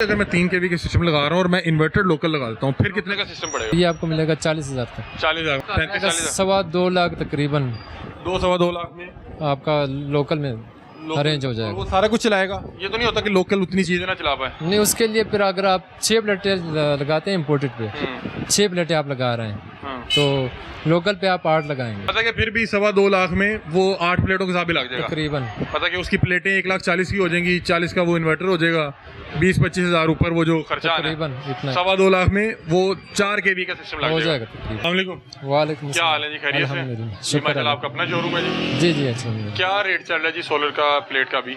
अगर मैं 3 kV के सिस्टम लगा रहा हूँ और मैं इन्वर्टर लोकल लगा देता हूँ फिर कितने का सिस्टम पड़ेगा? ये आपको मिलेगा 40,000 तक। 40,000 35-40,000 2.25 लाख तकरीबन 2-2.25 लाख में आपका लोकल में अरेंज हो जाएगा। वो सारा कुछ चलाएगा? ये तो नहीं होता कि लोकल उतनी चीज़ें ना चला पाए? नहीं, उसके लिए फिर अगर आप 6 प्लेटें लगाते हैं इम्पोर्टेड पे, 6 प्लेटें आप लगा रहे हैं तो लोकल पे आप 8 लगाएंगे। पता कि फिर भी 2.25 लाख में वो 8 प्लेटों के हिसाब भी लग जाएगा तकरीबन। पता कि उसकी प्लेटें 1,40,000 की हो जाएंगी, 40 का वो इन्वर्टर हो जाएगा, 20-25 हज़ार ऊपर वो जो खर्चा है तकरीबन इतना। 2.25 लाख में वो 4 kV का सिस्टम लग हो जाएगा। जाएगा। वालेकुम, क्या हाल है जी? खैरियत से? शुक्र। आपका अपना शोरूम है जी? जी जी अच्छा। क्या रेट चल रहा है जी सोलर का प्लेट का भी?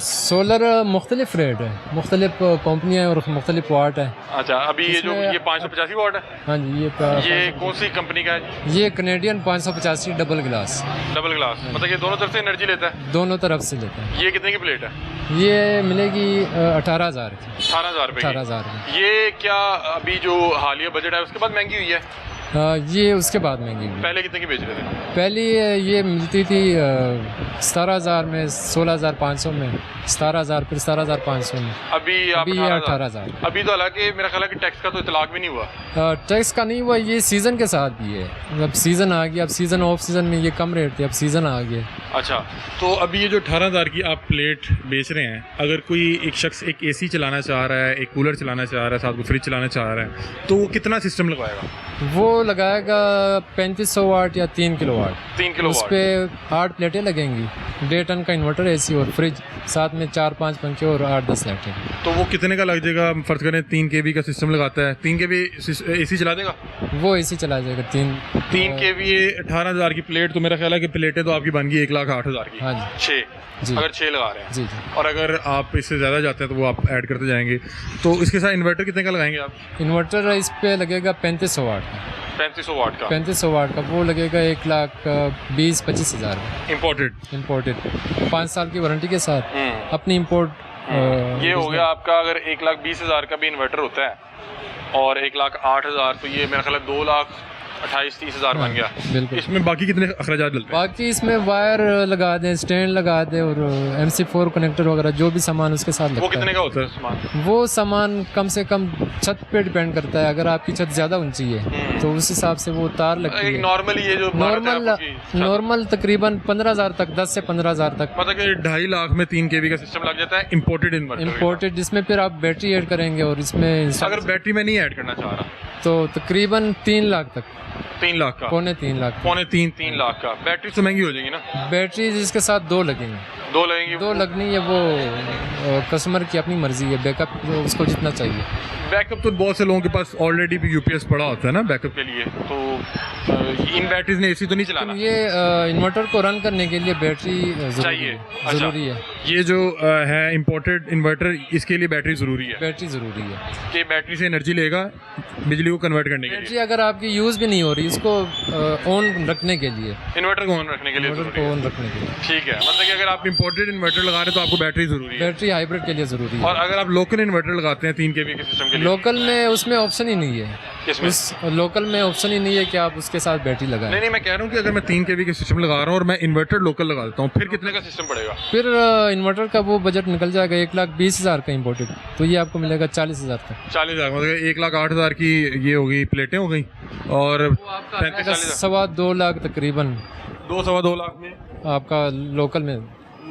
सोलर मुख्तलिफ रेट है, मुख्तलिफ कंपनियाँ और मुख्तलिफ वाट है। अच्छा, अभी ये जो ये 585 वाट है? हाँ जी। ये कौन सी कंपनी का है? ये Canadian 585 double glass. Double glass मतलब ये दोनों तरफ से एनर्जी लेता है? दोनों तरफ से लेता है। ये कितने की प्लेट है? ये मिलेगी 18,000 की। 18,000 रुपये? 18,000। ये क्या अभी जो हालिया बजट है उसके बाद महंगी हुई है? ये उसके बाद महंगी हुई। पहले कितने की बेच रहे थे? पहले ये मिलती थी 17,000 में, 16,500 में, 17,000, फिर 17,500 में। अभी ये 18,000। अभी तो हालांकि मेरा ख्याल है कि टैक्स का तो इतलाक भी नहीं हुआ। टैक्स का नहीं हुआ, ये सीज़न के साथ भी है। अब सीज़न आ गया, अब सीज़न ऑफ सीज़न में ये कम रेट थे, अब सीज़न आ गया। अच्छा, तो अभी ये जो 18,000 की आप प्लेट बेच रहे हैं, अगर कोई एक शख्स एक AC चलाना चाह रहा है, एक कूलर चलाना चाह रहा है, साथ में फ्रिज चलाना चाह रहा है, तो वो कितना सिस्टम लगवाएगा? वो लगाएगा 3500 वाट या 3 किलोवाट। 3 किलोवाट। उस पर 8 प्लेटें लगेंगी, 1.5 टन का इन्वर्टर, AC और फ्रिज, साथ में 4-5 पंखे और 8-10 लाइटें। तो वो कितने का लग जाएगा? फर्ज करें 3 kV का सिस्टम लगाता है, 3 kV AC चला देगा? वो AC चला जाएगा। 3 kV 18,000 की प्लेट, तो मेरा ख्याल है कि प्लेटें तो आपकी बन गई 1,08,000 की। हाँ जी। 6 अगर 6 लगा रहे हैं जी जी। और अगर आप इससे ज़्यादा जाते हैं तो वो आप ऐड करते जाएंगे। तो इसके साथ इन्वर्टर कितने का लगाएंगे आप? इन्वर्टर इस पे लगेगा 3500 वाट का। 3500 वाट का? 3500 वाट का वो लगेगा 1,20,25 हज़ार। इम्पोर्टेड 5 साल की वारंटी के साथ अपनी इम्पोर्ट। ये हो गया आपका। अगर 1,20,000 का भी इन्वर्टर होता है और 1,08,000, तो ये मेरा ख्याल है 2,28,30,000 बन गया। बिल्कुल। इसमें बाकी कितने अखराजात डलते हैं? बाकी इसमें वायर लगा दें, स्टैंड लगा दें और MC4 कनेक्टर वगैरह जो भी सामान उसके साथ लगता है। वो कितने का होता है सामान? वो सामान कम से कम छत पे डिपेंड करता है। अगर आपकी छत ज़्यादा ऊंची है तो उस हिसाब से वो तार लगती है। नॉर्मली ये जो नॉर्मल तकरीबन 15,000 तक, 10 से 15,000 तक। मतलब कि 2.5 लाख में 3 kV का सिस्टम लग जाता है इम्पोर्टेड। जिसमें फिर आप बैटरी ऐड करेंगे और इसमें अगर बैटरी में नहीं ऐड करना चाह रहा तो तकरीबन 3 लाख तक। 3 लाख का? पौने 3 लाख। 3 लाख का। बैटरी तो महंगी हो जाएगी ना? बैटरी जिसके साथ 2 लगेंगी। 2 लगनी है, वो कस्टमर की अपनी मर्जी है। बैकअप उसको जितना चाहिए। बैकअप तो बहुत से लोगों के पास ऑलरेडी भी UPS पड़ा होता है ना बैकअप के लिए, तो इन बैटरीज ने AC तो नहीं चलाना। ये इन्वर्टर को रन करने के लिए बैटरी चाहिए। ज़रूरी है। ये जो है इम्पोर्टेड इन्वर्टर, इसके लिए बैटरी ज़रूरी है। बैटरी ज़रूरी है कि बैटरी से एनर्जी लेगा बिजली को कन्वर्ट करने के लिए। बैटरी अगर आपकी यूज़ भी नहीं हो रही, इसको ऑन रखने के लिए, इन्वर्टर को ऑन रखने के लिए ऑन रखने के लिए। ठीक है, मतलब कि अगर आप इम्पोर्टेड इन्वर्टर लगा रहे हैं तो आपको बैटरी ज़रूरी है। बैटरी हाइब्रिड के लिए ज़रूरी है। और अगर आप लोकल इन्वर्टर लगाते हैं 3 kV के सिस्टम के लिए, लोकल में उसमें ऑप्शन ही नहीं है। लोकल में ऑप्शन ही नहीं है कि आप उसके साथ बैटरी लगाएं। नहीं, मैं कह रहा हूँ कि अगर मैं 3 kV के सिस्टम लगा रहा हूँ और मैं इन्वर्टर लोकल लगा देता हूँ फिर कितने का सिस्टम पड़ेगा? फिर इन्वर्टर का वो बजट निकल जाएगा 1,20,000 का इम्पोर्टेड, तो ये आपको मिलेगा 40,000 का। 40,000 मतलब 1,08,000 की ये हो गई, प्लेटें हो गई और 2.25 लाख तकरीबन 2-2.25 लाख में आपका लोकल में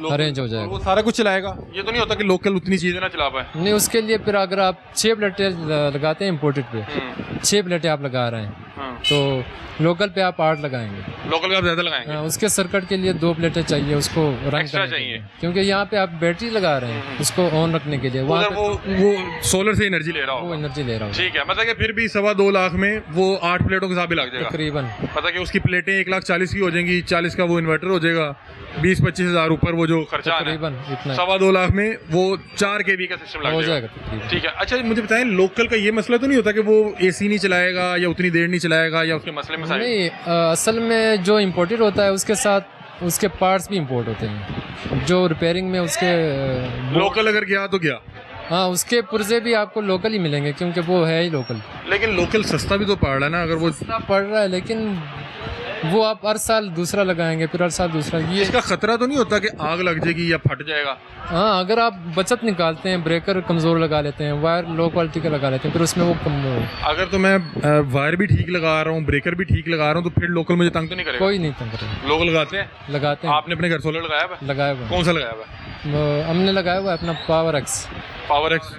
अरेंज हो जाएगा। वो सारा कुछ चलाएगा? ये तो नहीं होता कि लोकल उतनी चीज़ें ना चला पाए? नहीं, उसके लिए फिर अगर आप 6 प्लेटें लगाते हैं इम्पोर्टेड पे, 6 प्लेटें आप लगा रहे हैं तो लोकल पे आप 8 लगाएंगे। लोकल पे आप ज़्यादा लगाएंगे? उसके सर्किट के लिए 2 प्लेटें चाहिए उसको रन करने चाहिए, क्योंकि यहाँ पे आप बैटरी लगा रहे हैं उसको ऑन रखने के लिए। वहाँ वो सोलर से एनर्जी ले रहा होगा। ठीक है, मतलब कि फिर भी 2.25 लाख में वो 8 प्लेटों के साथ भी लग जाएगा तकरीबन। मतलब कि उसकी प्लेटें 1,40,000 की हो जाएंगी, 40 का वो इन्वर्टर हो जाएगा, 20-25 हज़ार ऊपर वो जो खर्चा है। तकरीबन इतना। 2.25 लाख में वो 4 kV का सिस्टम लग जाएगा। ठीक है। अच्छा, मुझे बताएं, लोकल का ये मसला तो नहीं होता कि वो AC नहीं चलाएगा या उतनी देर नहीं चलाएगा या उसके मसले में? नहीं, असल में जो इम्पोर्टेड होता है उसके साथ उसके पार्ट्स भी इंपोर्ट होते हैं, जो रिपेयरिंग में उसके लोकल अगर गया तो गया। हाँ, उसके पुर्जे भी आपको लोकल ही मिलेंगे क्योंकि वो है ही लोकल। लेकिन लोकल सस्ता भी तो पड़ रहा है ना? अगर वो सस्ता पड़ रहा है लेकिन वो आप हर साल दूसरा लगाएंगे, फिर हर साल दूसरा। ये इसका खतरा तो नहीं होता कि आग लग जाएगी या फट जाएगा? हाँ, अगर आप बचत निकालते हैं, ब्रेकर कमज़ोर लगा लेते हैं, वायर लो क्वालिटी का लगा लेते हैं, फिर उसमें वो कम अगर तो मैं वायर भी ठीक लगा रहा हूँ, ब्रेकर भी ठीक लगा रहा हूँ, तो फिर लोकल मुझे तंग तो नहीं करेगा? कोई नहीं तंग करेगा। लोग लगाते हैं? लगाते हैं। आपने अपने घर सोलर लगाया हुआ है? लगाया हुआ है। कौन सा लगाया हुआ है? हमने लगाया हुआ है अपना पावर एक्स। पावर एक्स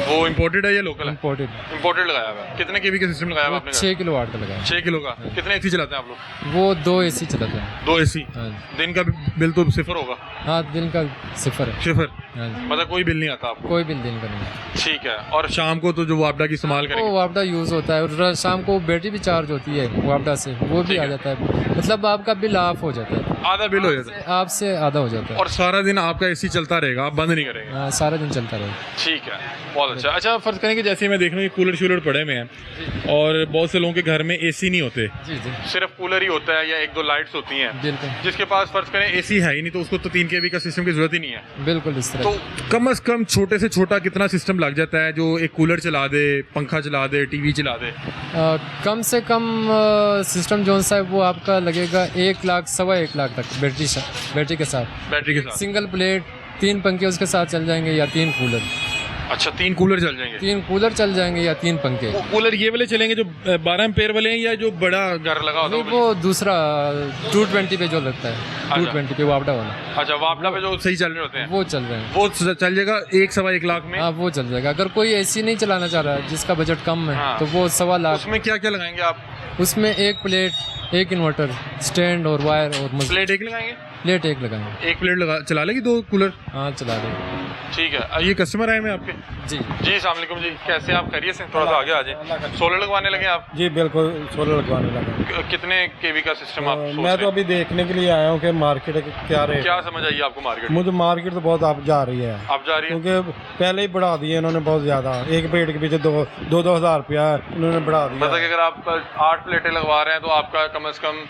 वो इम्पोर्टेड है या लोकल है? इम्पोर्टेड। इम्पोर्टेड लगाया हुआ है। कितने केवी का सिस्टम लगाया हुआ आपने? 6 किलो वाट का लगाया है। 6 किलो का। कितने एसी चलाते हैं आप लोग? वो 2 एसी चलाते हैं। 2 एसी। हाँ, दिन का बिल तो सिफर होगा? हाँ, दिन का सिफर है। सिफर हाँ, मतलब कोई बिल नहीं आता आपको? कोई बिल दिन का नहीं है। ठीक है। और शाम को तो जो वापडा की इस्तेमाल वो करेंगे? वापडा यूज़ होता है, और शाम को बैटरी भी चार्ज होती है वापडा से, वो भी ठीक आ है। जाता है। मतलब आपका बिल ऑफ हो जाता है, आधा बिल हो जाता है आपसे आधा हो जाता है। और सारा दिन आपका एसी चलता रहेगा, आप बंद नहीं करेंगे? हाँ, सारा दिन चलता रहेगा। ठीक है, बहुत अच्छा। अच्छा, फर्ज करें कि जैसे मैं देख रहा हूँ कूलर शूलर पड़े हुए हैं और बहुत से लोगों के घर में एसी नहीं होते, जी जी, सिर्फ कूलर ही होता है या 1-2 लाइट्स होती हैं, बिल्कुल जिसके पास फर्ज करें एसी है ही नहीं, तो उसको तो 3 केवी का सिस्टम की जरूरत ही नहीं है। बिल्कुल इस तरह। तो कम से कम छोटे से छोटा कितना सिस्टम लग जाता है जो एक कूलर चला दे, पंखा चला दे, टीवी चला दे? कम से कम सिस्टम जो सा है वो आपका लगेगा 1 लाख, 1.25 लाख तक बैटरी के साथ। बैटरी के साथ? सिंगल प्लेट, 3 पंखे उसके साथ चल जाएंगे या 3 कूलर। अच्छा, 3 कूलर चल जाएंगे? 3 कूलर चल जाएंगे या 3 पंखे। वो कूलर ये वाले चलेंगे जो 12 एम्पेयर वाले हैं या जो बड़ा घर लगा होता नहीं, है? वो दूसरा 220 पे जो लगता है, 220 पे वापडा वाला। अच्छा, वापडा पे जो सही चल रहे होते हैं वो चल रहे हैं। वो चल जाएगा 1-1.25 लाख में? हाँ, वो चल जाएगा। अगर कोई एसी नहीं चलाना चाह रहा है, जिसका बजट कम है, हाँ। तो वो 1.25 लाख। उसमें क्या क्या लगाएंगे आप? उसमें 1 प्लेट, 1 इन्वर्टर, स्टैंड और वायर और प्लेट 1 लगाएंगे? प्लेट 1 लगाएंगे। 1 प्लेट लगा चला लेगी 2 कूलर? हाँ, चला देंगे। ठीक है। ये कस्टमर आए मैं आपके? जी जी, अस्सलाम वालेकुम जी, कैसे आप? खैरियत से? थोड़ा सा आगे आ जाए। सोलर लगवाने लगे आप? जी बिल्कुल, सोलर लगवाने लगा। कितने केवी का सिस्टम आप सोच मैं रहे तो अभी देखने के लिए आया हूँ कि मार्केट क्या रेट। क्या समझ आई आपको मार्केट? मुझे मार्केट तो बहुत आप जा रही है, आप जा रही है? क्योंकि पहले ही बढ़ा दिए इन्होंने बहुत ज़्यादा। एक प्लेट के पीछे 2-2 हज़ार रुपया इन्होंने बढ़ा दिया। मतलब कि अगर आप 8 प्लेटें लगवा रहे हैं तो आपका कम से कम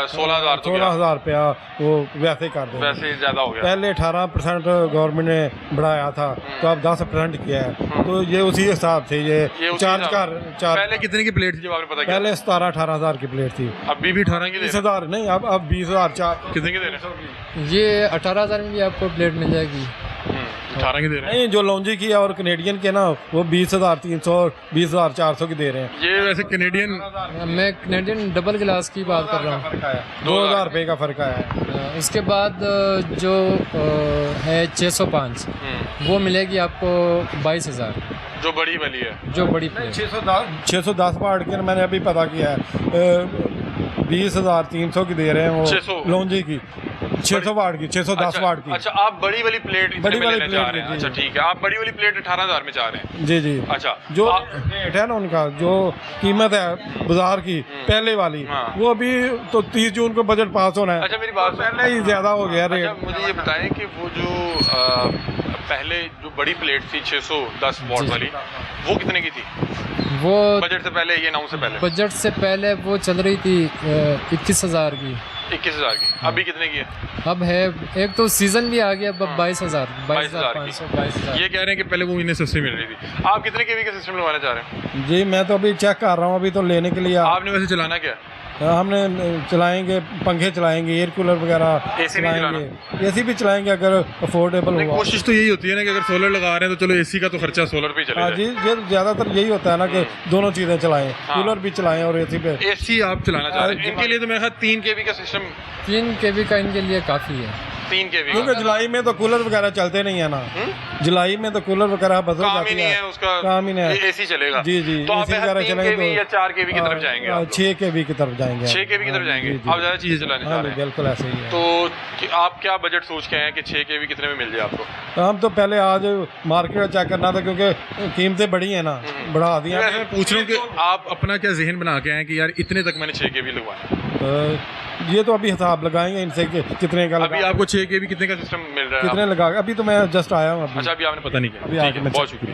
16,000 तो 16,000 रुपया वो वैसे ही कर दे। वैसे ही ज़्यादा हो गया। पहले 18% गवर्नमेंट ने बढ़ाया था, तो अब 10% किया है, तो ये उसी हिसाब से ये उसी चार्ज हिसाब कर से। पहले कितने की प्लेट थी जब आपने पता किया? पहले 17-18 हज़ार की प्लेट थी। अभी भी 18 की दे रहे 20,000 नहीं, अब 20,000 हैं? कितने की दे रहे हैं? ये 18,000 में भी आपको प्लेट मिल जाएगी। 18 की दे रहे हैं? नहीं, जो लॉन्जी की और कनेडियन के ना, वो 20,300, 20,400 की दे रहे हैं। ये वैसे कनेडियन मैं कैनेडियन डबल गिलास की बात कर रहा हूँ। 2,000 रुपये का फर्क आया है। उसके बाद जो है 605, वो मिलेगी आपको 22,000, जो बड़ी वाली है। जो बड़ी प्लेट। 610 वाट के मैंने अभी पता किया है, 20,300 की दे रहे हैं 600 वो लॉन्जी की, 600 वाट की, 610 वाट की। अच्छा, आप बड़ी वाली प्लेट इतने बड़ी में वाली लेना चाह प्लेट, रहे हैं? जी, अच्छा, जी। ठीक है। आप बड़ी वाली प्लेट 18,000 में चाह रहे हैं? जी जी। अच्छा, जो आप- रेट है ना उनका, जो कीमत है बाजार की पहले वाली, हाँ। वो अभी तो 30 जून को बजट पास होना है। अच्छा, मेरी बात सुनो। पहले ही ज्यादा हो गया अच्छा, रेट। मुझे ये बताएं कि वो जो पहले जो बड़ी प्लेट थी 610 वॉट वाली, वो कितने की थी वो बजट से पहले, ये 9 से पहले? बजट से पहले वो चल रही थी 21,000 की। 21,000 की। अभी कितने की है? अब है, एक तो सीजन भी आ गया, अब 22,000, 22,500, 22,000। ये कह रहे हैं कि पहले वो इन्हें सस्ती मिल रही थी। आप कितने केवी का सिस्टम लगवाना चाह रहे हैं? जी, मैं तो अभी चेक कर रहा हूँ, अभी तो लेने के लिए आपने वैसे चलाना क्या है? हमने चलाएंगे, पंखे चलाएंगे, एयर कूलर वगैरह AC नहीं चलाएंगे, एसी भी चलाएंगे अगर अफोर्डेबल नहीं, हुआ। कोशिश तो यही होती है ना कि अगर सोलर लगा रहे हैं तो चलो एसी का तो खर्चा सोलर पे ही चले हाँ जाए। जी, ये ज़्यादातर यही होता है ना कि दोनों चीज़ें चलाएं, हाँ। कूलर भी चलाएं और एसी पे। एसी आप चलाना चाह रहे हैं, इनके लिए तो मेरे ख्याल 3 केवी का सिस्टम, 3 केवी का इनके लिए काफ़ी है। 3 केवी क्योंकि का जुलाई में तो कूलर वगैरह चलते नहीं है ना, जुलाई में तो कूलर वगैरह बदल काम ही जाती नहीं है उसका, काम ही नहीं है। एसी चलेगा। जी जी, तो आप AC वगैरह 3 चलेंगे केवी तो या 4 केवी की तरफ जाएंगे आप? 6 केवी की तरफ जाएंगे। 6 केवी की तरफ जाएंगे? जी, जी। आप ज़्यादा चीज़ें चलाने चाह हाँ रहे हैं? बिल्कुल ऐसे ही है। तो आप क्या बजट सोच के आए हैं कि 6 केवी कितने में मिल जाए आपको? हम तो पहले आज मार्केट चेक करना था, क्योंकि कीमतें बढ़ी हैं ना, बढ़ा दी हैं। ऐसे मैं पूछ रहा हूँ कि आप अपना क्या जहन बना के आए कि यार इतने तक मैंने 6 केवी लगवाना? ये तो अभी हिसाब लगाएंगे इनसे कि कितने का अभी आपको 6 केवी कितने का सिस्टम मिल रहा है? कितने लगा, अभी तो मैं जस्ट आया हूँ अभी। अच्छा, अभी आपने पता नहीं किया। अभी ठीक आके है, मैं बहुत शुक्रिया।